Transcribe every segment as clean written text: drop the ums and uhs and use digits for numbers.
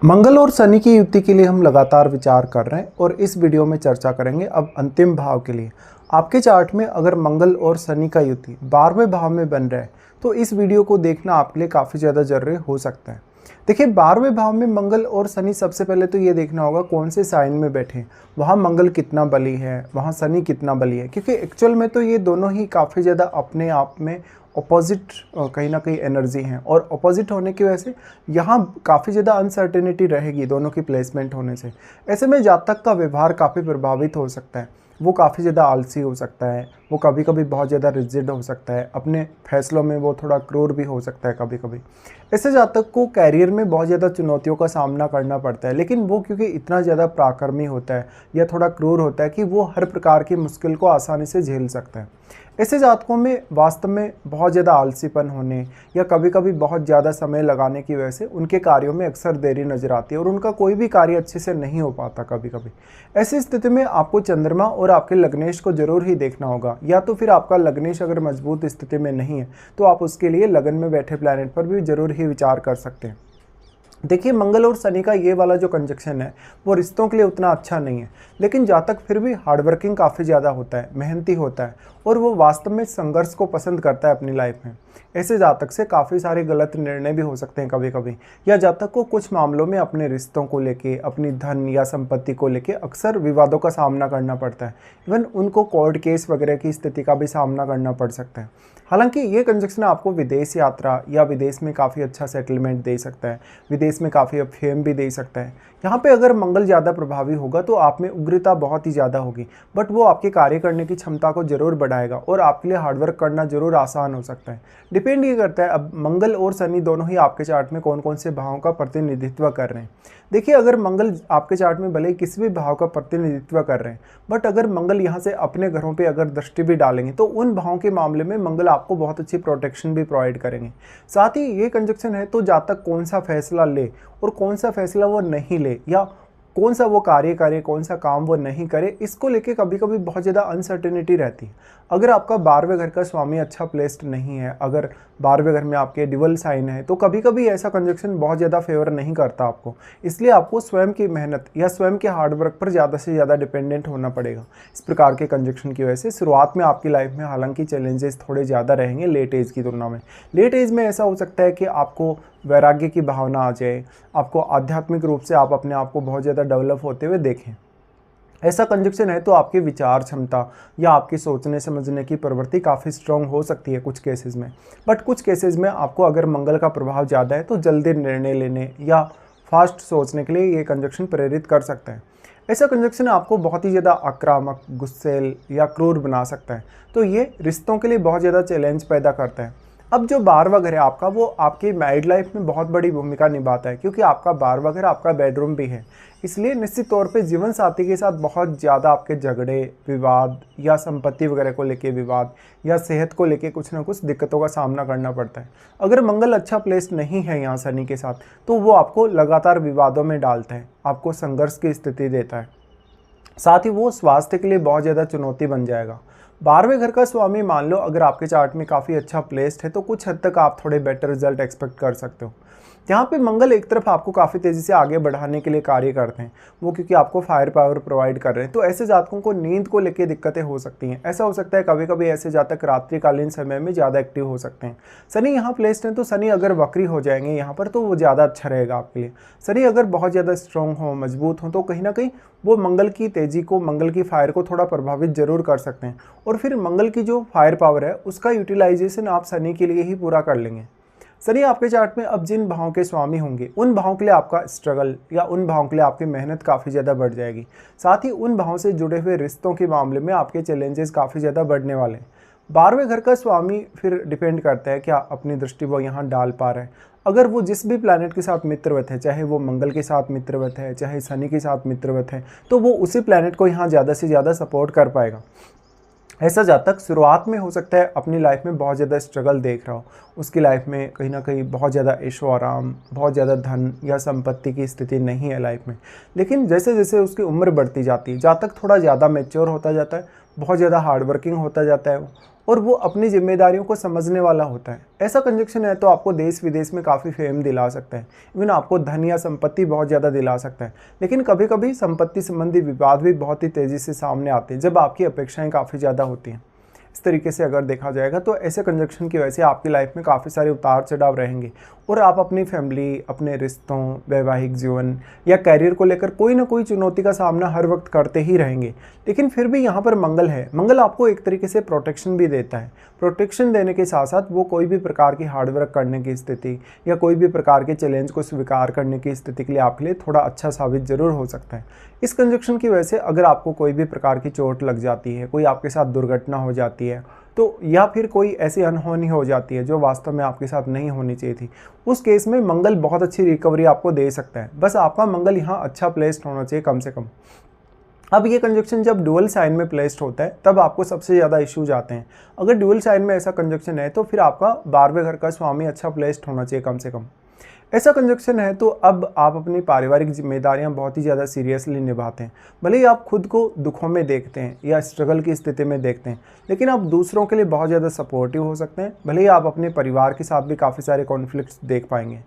मंगल और शनि की युति के लिए हम लगातार विचार कर रहे हैं और इस वीडियो में चर्चा करेंगे अब अंतिम भाव के लिए। आपके चार्ट में अगर मंगल और शनि का युति 12वें भाव में बन रहा है तो इस वीडियो को देखना आपके लिए काफ़ी ज़्यादा जरूरी हो सकता है। देखिए 12वें भाव में मंगल और शनि, सबसे पहले तो ये देखना होगा कौन से साइन में बैठे हैं, वहाँ मंगल कितना बली है, वहाँ शनि कितना बली है, क्योंकि एक्चुअल में तो ये दोनों ही काफ़ी ज़्यादा अपने आप में अपोजिट कहीं ना कहीं एनर्जी हैं और अपोजिट होने की वजह से यहाँ काफ़ी ज़्यादा अनसर्टेनिटी रहेगी दोनों की प्लेसमेंट होने से। ऐसे में जातक का व्यवहार काफ़ी प्रभावित हो सकता है, वो काफ़ी ज़्यादा आलसी हो सकता है, वो कभी कभी बहुत ज़्यादा रिजिड हो सकता है, अपने फैसलों में वो थोड़ा क्रूर भी हो सकता है कभी कभी। ऐसे जातक को कैरियर में बहुत ज़्यादा चुनौतियों का सामना करना पड़ता है, लेकिन वो क्योंकि इतना ज़्यादा पराक्रमी होता है या थोड़ा क्रूर होता है कि वो हर प्रकार की मुश्किल को आसानी से झेल सकता है। ऐसे जातकों में वास्तव में बहुत ज़्यादा आलसीपन होने या कभी कभी बहुत ज़्यादा समय लगाने की वजह से उनके कार्यों में अक्सर देरी नजर आती है और उनका कोई भी कार्य अच्छे से नहीं हो पाता कभी कभी। ऐसी स्थिति में आपको चंद्रमा और आपके लग्नेश को जरूर ही देखना होगा, या तो फिर आपका लग्नेश अगर मजबूत स्थिति में नहीं है तो आप उसके लिए लगन में बैठे प्लैनेट पर भी जरूर ही विचार कर सकते हैं। देखिए मंगल और शनि का ये वाला जो कंजक्शन है वो रिश्तों के लिए उतना अच्छा नहीं है, लेकिन जातक फिर भी हार्डवर्किंग काफ़ी ज़्यादा होता है, मेहनती होता है और वो वास्तव में संघर्ष को पसंद करता है अपनी लाइफ में। ऐसे जातक से काफ़ी सारे गलत निर्णय भी हो सकते हैं कभी कभी, या जातक को कुछ मामलों में अपने रिश्तों को लेके, अपनी धन या संपत्ति को लेके अक्सर विवादों का सामना करना पड़ता है। इवन उनको कोर्ट केस वगैरह की स्थिति का भी सामना करना पड़ सकता है। हालांकि ये कंजक्शन आपको विदेश यात्रा या विदेश में काफ़ी अच्छा सेटलमेंट दे सकता है, विदेश में काफ़ी फेम भी दे सकता है। यहाँ पे अगर मंगल ज़्यादा प्रभावी होगा तो आप में उग्रता बहुत ही ज़्यादा होगी, बट वो आपके कार्य करने की क्षमता को जरूर बढ़ाएगा और आपके लिए हार्डवर्क करना जरूर आसान हो सकता है। डिपेंड ये करता है अब मंगल और शनि दोनों ही आपके चार्ट में कौन कौन से भावों का प्रतिनिधित्व कर रहे हैं। देखिए अगर मंगल आपके चार्ट में भले ही किसी भी भाव का प्रतिनिधित्व कर रहे हैं, बट अगर मंगल यहाँ से अपने घरों पे अगर दृष्टि भी डालेंगे तो उन भावों के मामले में मंगल आपको बहुत अच्छी प्रोटेक्शन भी प्रोवाइड करेंगे। साथ ही ये कंजक्शन है तो जातक कौन सा फैसला ले और कौन सा फैसला वो नहीं ले, या कौन सा वो कार्य करे, कौन सा काम वो नहीं करे, इसको लेके कभी कभी बहुत ज़्यादा अनसर्टेनिटी रहती है। अगर आपका 12वें घर का स्वामी अच्छा प्लेस्ड नहीं है, अगर 12वें घर में आपके डिवल साइन है, तो कभी कभी ऐसा कंजक्शन बहुत ज़्यादा फेवर नहीं करता आपको। इसलिए आपको स्वयं की मेहनत या स्वयं के हार्डवर्क पर ज़्यादा से ज़्यादा डिपेंडेंट होना पड़ेगा। इस प्रकार के कंजक्शन की वजह से शुरुआत में आपकी लाइफ में हालांकि चैलेंजेस थोड़े ज़्यादा रहेंगे लेट एज की तुलना में। लेट एज में ऐसा हो सकता है कि आपको वैराग्य की भावना आ जाए, आपको आध्यात्मिक रूप से आप अपने आप को बहुत ज़्यादा डेवलप होते हुए देखें। ऐसा कंजक्शन है तो आपकी विचार क्षमता या आपकी सोचने समझने की प्रवृत्ति काफ़ी स्ट्रांग हो सकती है कुछ केसेस में, बट कुछ केसेस में आपको अगर मंगल का प्रभाव ज़्यादा है तो जल्दी निर्णय लेने या फास्ट सोचने के लिए ये कंजक्शन प्रेरित कर सकता है। ऐसा कंजक्शन आपको बहुत ही ज़्यादा आक्रामक, गुस्सैल या क्रूर बना सकता है, तो ये रिश्तों के लिए बहुत ज़्यादा चैलेंज पैदा करता है। अब जो 12वां घर है आपका, वो आपकी मैरिड लाइफ में बहुत बड़ी भूमिका निभाता है, क्योंकि आपका 12वां घर आपका बेडरूम भी है। इसलिए निश्चित तौर पे जीवन साथी के साथ बहुत ज़्यादा आपके झगड़े, विवाद या संपत्ति वगैरह को लेके विवाद या सेहत को लेके कुछ ना कुछ दिक्कतों का सामना करना पड़ता है। अगर मंगल अच्छा प्लेस नहीं है यहाँ शनि के साथ तो वो आपको लगातार विवादों में डालता है, आपको संघर्ष की स्थिति देता है। साथ ही वो स्वास्थ्य के लिए बहुत ज़्यादा चुनौती बन जाएगा। 12वें घर का स्वामी मान लो अगर आपके चार्ट में काफ़ी अच्छा प्लेस्ड है तो कुछ हद तक आप थोड़े बेटर रिजल्ट एक्सपेक्ट कर सकते हो। यहाँ पे मंगल एक तरफ आपको काफ़ी तेज़ी से आगे बढ़ाने के लिए कार्य करते हैं, वो क्योंकि आपको फायर पावर प्रोवाइड कर रहे हैं, तो ऐसे जातकों को नींद को लेकर दिक्कतें हो सकती हैं। ऐसा हो सकता है कभी कभी ऐसे जातक रात्रिकालीन समय में ज़्यादा एक्टिव हो सकते हैं। शनि यहाँ प्लेस्ड हैं तो शनि अगर वक्री हो जाएंगे यहाँ पर तो वो ज़्यादा अच्छा रहेगा आपके लिए। शनि अगर बहुत ज़्यादा स्ट्रॉन्ग हो, मजबूत हो, तो कहीं ना कहीं वो मंगल की तेज़ी को, मंगल की फायर को थोड़ा प्रभावित जरूर कर सकते हैं, और फिर मंगल की जो फायर पावर है उसका यूटिलाइजेशन आप शनि के लिए ही पूरा कर लेंगे। शनि आपके चार्ट में अब जिन भावों के स्वामी होंगे उन भावों के लिए आपका स्ट्रगल या उन भावों के लिए आपकी मेहनत काफ़ी ज़्यादा बढ़ जाएगी। साथ ही उन भावों से जुड़े हुए रिश्तों के मामले में आपके चैलेंजेस काफ़ी ज़्यादा बढ़ने वाले हैं। 12वें घर का स्वामी फिर डिपेंड करता है क्या अपनी दृष्टि वो यहाँ डाल पा रहे हैं। अगर वो जिस भी प्लैनेट के साथ मित्रवत है, चाहे वो मंगल के साथ मित्रवत है, चाहे शनि के साथ मित्रवत है, तो वो उसी प्लैनेट को यहाँ ज़्यादा से ज़्यादा सपोर्ट कर पाएगा। ऐसा जातक शुरुआत में हो सकता है अपनी लाइफ में बहुत ज़्यादा स्ट्रगल देख रहा हो, उसकी लाइफ में कहीं ना कहीं बहुत ज़्यादा ऐशो आराम, बहुत ज़्यादा धन या संपत्ति की स्थिति नहीं है लाइफ में, लेकिन जैसे जैसे उसकी उम्र बढ़ती जाती है जातक थोड़ा ज़्यादा मैच्योर होता जाता है, बहुत ज़्यादा हार्डवर्किंग होता जाता है और वो अपनी जिम्मेदारियों को समझने वाला होता है। ऐसा कंजक्शन है तो आपको देश विदेश में काफ़ी फेम दिला सकता है, इवन आपको धन या संपत्ति बहुत ज़्यादा दिला सकता है। लेकिन कभी कभी संपत्ति संबंधी विवाद भी बहुत ही तेज़ी से सामने आते हैं जब आपकी अपेक्षाएं काफ़ी ज़्यादा होती हैं। इस तरीके से अगर देखा जाएगा तो ऐसे कंजक्शन की वजह से आपकी लाइफ में काफ़ी सारे उतार चढ़ाव रहेंगे और आप अपनी फैमिली, अपने रिश्तों, वैवाहिक जीवन या कैरियर को लेकर कोई ना कोई चुनौती का सामना हर वक्त करते ही रहेंगे। लेकिन फिर भी यहाँ पर मंगल है, मंगल आपको एक तरीके से प्रोटेक्शन भी देता है। प्रोटेक्शन देने के साथ साथ वो कोई भी प्रकार की हार्डवर्क करने की स्थिति या कोई भी प्रकार के चैलेंज को स्वीकार करने की स्थिति के लिए आपके लिए थोड़ा अच्छा साबित जरूर हो सकता है। इस कंजक्शन की वजह से अगर आपको कोई भी प्रकार की चोट लग जाती है, कोई आपके साथ दुर्घटना हो जाती है तो या फिर कोई ऐसी अनहोनी हो जाती है जो वास्तव में आपके साथ नहीं होनी चाहिए थी, उस केस में मंगल बहुत अच्छी रिकवरी आपको दे सकता है। बस आपका मंगल यहाँ अच्छा प्लेस्ड होना चाहिए कम से कम। अब ये कंजक्शन जब ड्यूअल साइन में प्लेस्ड होता है तब आपको सबसे ज़्यादा इश्यूज आते हैं। अगर ड्यूअल साइन में ऐसा कंजक्शन है तो फिर आपका 12वें घर का स्वामी अच्छा प्लेस्ड होना चाहिए कम से कम। ऐसा कंजक्शन है तो अब आप अपनी पारिवारिक जिम्मेदारियां बहुत ही ज़्यादा सीरियसली निभाते हैं। भले ही आप खुद को दुखों में देखते हैं या स्ट्रगल की स्थिति में देखते हैं, लेकिन आप दूसरों के लिए बहुत ज़्यादा सपोर्टिव हो सकते हैं। भले ही आप अपने परिवार के साथ भी काफ़ी सारे कॉन्फ्लिक्ट्स देख पाएंगे।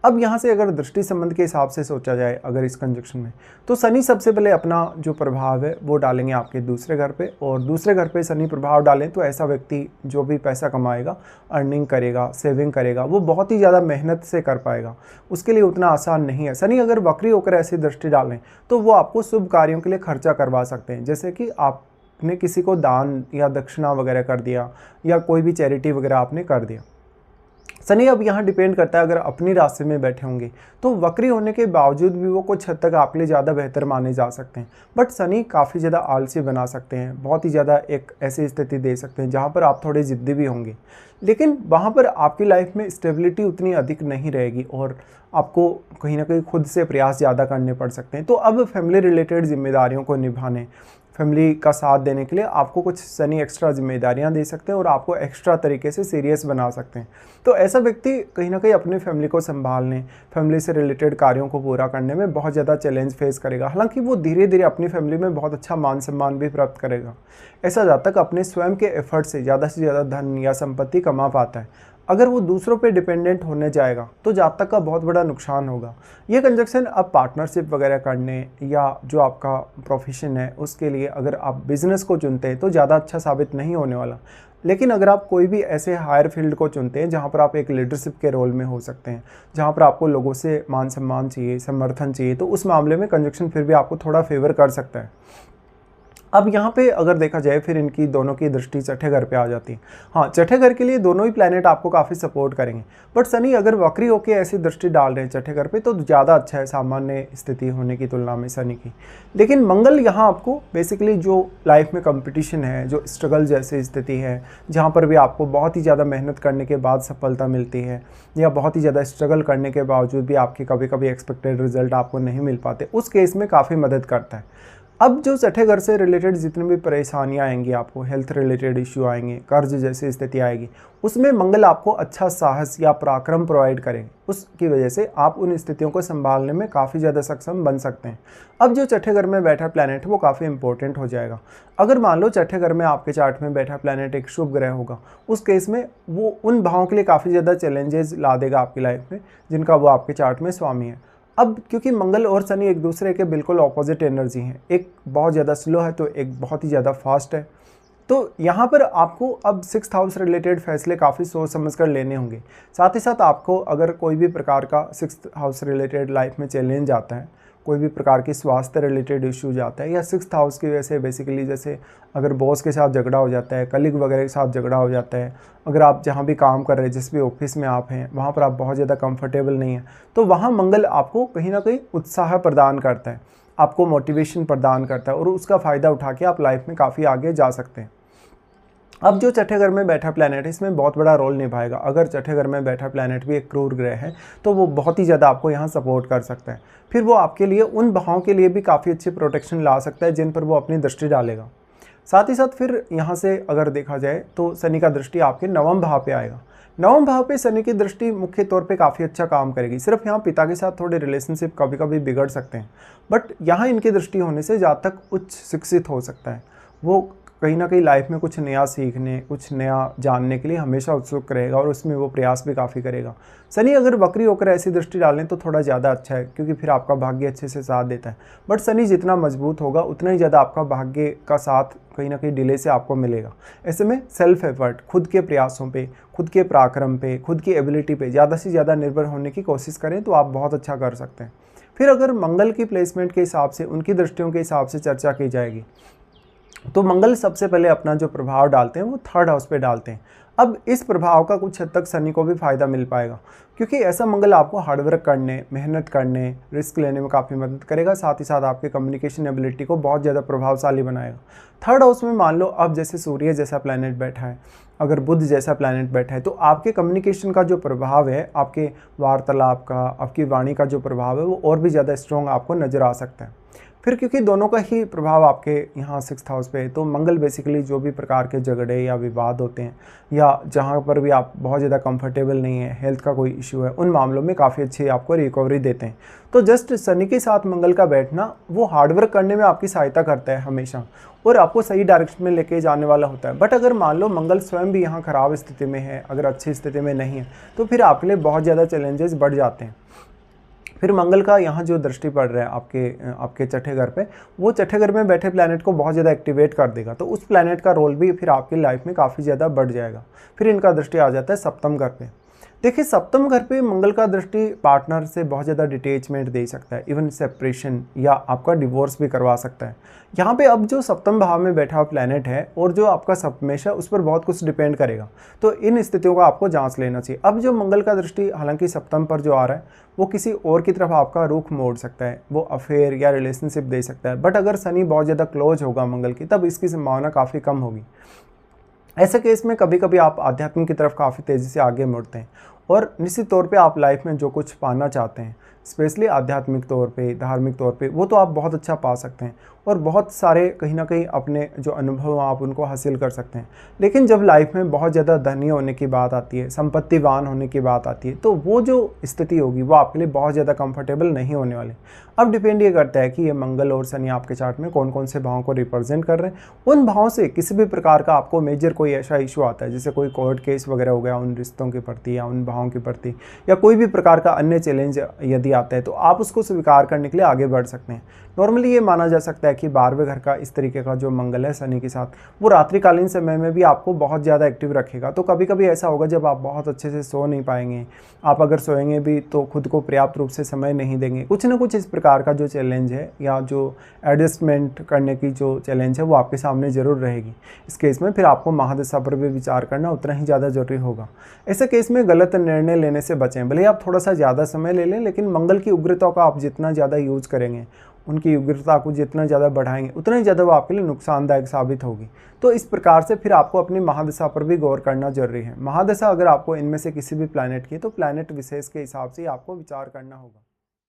अब यहाँ से अगर दृष्टि संबंध के हिसाब से सोचा जाए अगर इस कंजक्शन में, तो शनि सबसे पहले अपना जो प्रभाव है वो डालेंगे आपके दूसरे घर पे, और दूसरे घर पे शनि प्रभाव डालें तो ऐसा व्यक्ति जो भी पैसा कमाएगा, अर्निंग करेगा, सेविंग करेगा, वो बहुत ही ज़्यादा मेहनत से कर पाएगा। उसके लिए उतना आसान नहीं है। शनि अगर वक्री होकर ऐसी दृष्टि डालें तो वो आपको शुभ कार्यों के लिए खर्चा करवा सकते हैं, जैसे कि आपने किसी को दान या दक्षिणा वगैरह कर दिया या कोई भी चैरिटी वगैरह आपने कर दिया। शनि अब यहाँ डिपेंड करता है, अगर अपनी राशि में बैठे होंगे तो वक्री होने के बावजूद भी वो कुछ हद तक आपके लिए ज़्यादा बेहतर माने जा सकते हैं। बट शनि काफ़ी ज़्यादा आलसी बना सकते हैं, बहुत ही ज़्यादा एक ऐसी स्थिति दे सकते हैं जहाँ पर आप थोड़े ज़िद्दी भी होंगे, लेकिन वहाँ पर आपकी लाइफ में स्टेबिलिटी उतनी अधिक नहीं रहेगी और आपको कहीं ना कहीं खुद से प्रयास ज़्यादा करने पड़ सकते हैं। तो अब फैमिली रिलेटेड जिम्मेदारियों को निभाने, फैमिली का साथ देने के लिए आपको कुछ शनि एक्स्ट्रा जिम्मेदारियां दे सकते हैं और आपको एक्स्ट्रा तरीके से सीरियस बना सकते हैं। तो ऐसा व्यक्ति कहीं ना कहीं अपनी फैमिली को संभालने, फैमिली से रिलेटेड कार्यों को पूरा करने में बहुत ज़्यादा चैलेंज फेस करेगा। हालांकि वो धीरे धीरे अपनी फैमिली में बहुत अच्छा मान सम्मान भी प्राप्त करेगा। ऐसा जातक अपने स्वयं के एफर्ट से ज़्यादा धन या संपत्ति कमा पाता है। अगर वो दूसरों पे डिपेंडेंट होने जाएगा तो जातक का बहुत बड़ा नुकसान होगा। ये कंजक्शन अब पार्टनरशिप वगैरह करने या जो आपका प्रोफेशन है उसके लिए अगर आप बिजनेस को चुनते हैं तो ज़्यादा अच्छा साबित नहीं होने वाला। लेकिन अगर आप कोई भी ऐसे हायर फील्ड को चुनते हैं जहाँ पर आप एक लीडरशिप के रोल में हो सकते हैं, जहाँ पर आपको लोगों से मान सम्मान चाहिए, समर्थन चाहिए, तो उस मामले में कंजक्शन फिर भी आपको थोड़ा फेवर कर सकता है। अब यहाँ पे अगर देखा जाए फिर इनकी दोनों की दृष्टि छठे घर पे आ जाती है। हाँ, छठे घर के लिए दोनों ही प्लैनेट आपको काफ़ी सपोर्ट करेंगे, बट शनि अगर वक्री होकर ऐसी दृष्टि डाल रहे हैं छठे घर पे तो ज़्यादा अच्छा है सामान्य स्थिति होने की तुलना में शनि की। लेकिन मंगल यहाँ आपको बेसिकली जो लाइफ में कंपटीशन है, जो स्ट्रगल जैसी स्थिति है, जहाँ पर भी आपको बहुत ही ज़्यादा मेहनत करने के बाद सफलता मिलती है या बहुत ही ज़्यादा स्ट्रगल करने के बावजूद भी आपके कभी कभी एक्सपेक्टेड रिजल्ट आपको नहीं मिल पाते, उस केस में काफ़ी मदद करता है। अब जो छठे घर से रिलेटेड जितनी भी परेशानियां आएंगी, आपको हेल्थ रिलेटेड इश्यू आएंगे, कर्ज जैसी स्थिति आएगी, उसमें मंगल आपको अच्छा साहस या पराक्रम प्रोवाइड करेंगे। उसकी वजह से आप उन स्थितियों को संभालने में काफ़ी ज़्यादा सक्षम बन सकते हैं। अब जो छठे घर में बैठा प्लैनेट है वो काफ़ी इंपॉर्टेंट हो जाएगा। अगर मान लो छठे घर में आपके चार्ट में बैठा प्लैनेट एक शुभ ग्रह होगा, उस केस में वो उन भावों के लिए काफ़ी ज़्यादा चैलेंजेस ला देगा आपकी लाइफ में जिनका वो आपके चार्ट में स्वामी है। अब क्योंकि मंगल और शनि एक दूसरे के बिल्कुल ऑपोजिट एनर्जी हैं, एक बहुत ज़्यादा स्लो है तो एक बहुत ही ज़्यादा फास्ट है, तो यहाँ पर आपको अब 6th हाउस रिलेटेड फैसले काफ़ी सोच समझ कर लेने होंगे। साथ ही साथ आपको अगर कोई भी प्रकार का 6th हाउस रिलेटेड लाइफ में चैलेंज आता है, कोई भी प्रकार की स्वास्थ्य रिलेटेड इश्यूज आता है या 6th हाउस की वजह से बेसिकली जैसे अगर बॉस के साथ झगड़ा हो जाता है, कलीग वगैरह के साथ झगड़ा हो जाता है, अगर आप जहाँ भी काम कर रहे हैं, जिस भी ऑफिस में आप हैं वहाँ पर आप बहुत ज़्यादा कंफर्टेबल नहीं हैं, तो वहाँ मंगल आपको कहीं ना कहीं उत्साह प्रदान करता है, आपको मोटिवेशन प्रदान करता है और उसका फ़ायदा उठा के आप लाइफ में काफ़ी आगे जा सकते हैं। अब जो छठे घर में बैठा प्लैनेट है इसमें बहुत बड़ा रोल निभाएगा। अगर छठे घर में बैठा प्लैनेट भी एक क्रूर ग्रह है तो वो बहुत ही ज़्यादा आपको यहाँ सपोर्ट कर सकता है। फिर वो आपके लिए उन भावों के लिए भी काफ़ी अच्छी प्रोटेक्शन ला सकता है जिन पर वो अपनी दृष्टि डालेगा। साथ ही साथ फिर यहाँ से अगर देखा जाए तो शनि का दृष्टि आपके 9वें भाव पे आएगा। 9वें भाव पे शनि की दृष्टि मुख्य तौर पे काफ़ी अच्छा काम करेगी। सिर्फ यहाँ पिता के साथ थोड़े रिलेशनशिप कभी कभी बिगड़ सकते हैं, बट यहाँ इनकी दृष्टि होने से जातक उच्च शिक्षित हो सकता है, वो कहीं ना कहीं लाइफ में कुछ नया सीखने, कुछ नया जानने के लिए हमेशा उत्सुक रहेगा और उसमें वो प्रयास भी काफ़ी करेगा। शनि अगर वक्री होकर ऐसी दृष्टि डालें तो थोड़ा ज़्यादा अच्छा है, क्योंकि फिर आपका भाग्य अच्छे से साथ देता है। बट शनि जितना मजबूत होगा उतना ही ज़्यादा आपका भाग्य का साथ कहीं ना कहीं डिले से आपको मिलेगा। ऐसे में सेल्फ एफर्ट, खुद के प्रयासों पे, खुद के पराक्रम पे, खुद की एबिलिटी पे ज़्यादा से ज़्यादा निर्भर होने की कोशिश करें तो आप बहुत अच्छा कर सकते हैं। फिर अगर मंगल की प्लेसमेंट के हिसाब से, उनकी दृष्टियों के हिसाब से चर्चा की जाएगी तो मंगल सबसे पहले अपना जो प्रभाव डालते हैं वो 3rd हाउस पे डालते हैं। अब इस प्रभाव का कुछ हद तक शनि को भी फायदा मिल पाएगा, क्योंकि ऐसा मंगल आपको हार्डवर्क करने, मेहनत करने, रिस्क लेने में काफ़ी मदद करेगा। साथ ही साथ आपके कम्युनिकेशन एबिलिटी को बहुत ज़्यादा प्रभावशाली बनाएगा। 3rd हाउस में मान लो अब जैसे सूर्य जैसा प्लैनेट बैठा है, अगर बुध जैसा प्लैनेट बैठा है, तो आपके कम्युनिकेशन का जो प्रभाव है, आपके वार्तालाप का, आपकी वाणी का जो प्रभाव है वो और भी ज़्यादा स्ट्रॉन्ग आपको नज़र आ सकता है। फिर क्योंकि दोनों का ही प्रभाव आपके यहाँ 6th हाउस पे है, तो मंगल बेसिकली जो भी प्रकार के झगड़े या विवाद होते हैं, या जहाँ पर भी आप बहुत ज़्यादा कंफर्टेबल नहीं है, हेल्थ का कोई इशू है, उन मामलों में काफ़ी अच्छी आपको रिकवरी देते हैं। तो जस्ट शनि के साथ मंगल का बैठना वो हार्डवर्क करने में आपकी सहायता करता है हमेशा, और आपको सही डायरेक्शन में लेके जाने वाला होता है। बट अगर मान लो मंगल स्वयं भी यहाँ ख़राब स्थिति में है, अगर अच्छी स्थिति में नहीं है, तो फिर आपके लिए बहुत ज़्यादा चैलेंजेस बढ़ जाते हैं। फिर मंगल का यहाँ जो दृष्टि पड़ रहा है आपके छठे घर पे, वो छठे घर में बैठे प्लैनेट को बहुत ज़्यादा एक्टिवेट कर देगा, तो उस प्लैनेट का रोल भी फिर आपकी लाइफ में काफ़ी ज़्यादा बढ़ जाएगा। फिर इनका दृष्टि आ जाता है 7th घर पे। देखिए 7th घर पे मंगल का दृष्टि पार्टनर से बहुत ज़्यादा डिटेचमेंट दे सकता है, इवन सेपरेशन या आपका डिवोर्स भी करवा सकता है। यहाँ पे अब जो 7th भाव में बैठा हुआ प्लैनेट है और जो आपका सप्तमेश है, उस पर बहुत कुछ डिपेंड करेगा, तो इन स्थितियों का आपको जांच लेना चाहिए। अब जो मंगल का दृष्टि हालांकि 7th पर जो आ रहा है, वो किसी और की तरफ आपका रुख मोड़ सकता है, वो अफेयर या रिलेशनशिप दे सकता है। बट अगर शनि बहुत ज़्यादा क्लोज होगा मंगल की, तब इसकी संभावना काफ़ी कम होगी। ऐसे केस में कभी कभी आप आध्यात्म की तरफ काफ़ी तेज़ी से आगे बढ़ते हैं, और निश्चित तौर पे आप लाइफ में जो कुछ पाना चाहते हैं, स्पेशली आध्यात्मिक तौर पे, धार्मिक तौर पे, वो तो आप बहुत अच्छा पा सकते हैं, और बहुत सारे कहीं ना कहीं अपने जो अनुभव आप उनको हासिल कर सकते हैं। लेकिन जब लाइफ में बहुत ज़्यादा धनी होने की बात आती है, संपत्तिवान होने की बात आती है, तो वो जो स्थिति होगी वो आपके लिए बहुत ज़्यादा कंफर्टेबल नहीं होने वाली। अब डिपेंड ये करता है कि ये मंगल और शनि आपके चार्ट में कौन कौन से भावों को रिप्रेजेंट कर रहे हैं। उन भावों से किसी भी प्रकार का आपको मेजर कोई ऐसा इशू आता है, जैसे कोई कोर्ट केस वगैरह हो गया उन रिश्तों के प्रति या उन भावों के प्रति, या कोई भी प्रकार का अन्य चैलेंज यदि आता है, तो आप उसको स्वीकार करने के लिए आगे बढ़ सकते हैं। नॉर्मली ये माना जा सकता है कि 12वें घर का इस तरीके का जो मंगल है शनि के साथ, वो रात्रिकालीन समय में भी आपको बहुत ज़्यादा एक्टिव रखेगा। तो कभी कभी ऐसा होगा जब आप बहुत अच्छे से सो नहीं पाएंगे, आप अगर सोएंगे भी तो खुद को पर्याप्त रूप से समय नहीं देंगे, कुछ ना कुछ इस प्रकार का जो चैलेंज है या जो एडजस्टमेंट करने की जो चैलेंज है वो आपके सामने ज़रूर रहेगी। इस केस में फिर आपको महादशा पर भी विचार करना उतना ही ज़्यादा जरूरी होगा। ऐसे केस में गलत निर्णय लेने से बचें। भले आप थोड़ा सा ज़्यादा समय ले लें, लेकिन मंगल की उग्रता का आप जितना ज़्यादा यूज़ करेंगे, उनकी उग्रता को जितना ज़्यादा बढ़ाएंगे, उतना ही ज़्यादा वो आपके लिए नुकसानदायक साबित होगी। तो इस प्रकार से फिर आपको अपनी महादशा पर भी गौर करना जरूरी है। महादशा अगर आपको इनमें से किसी भी प्लैनेट की है, तो प्लैनेट विशेष के हिसाब से आपको विचार करना होगा।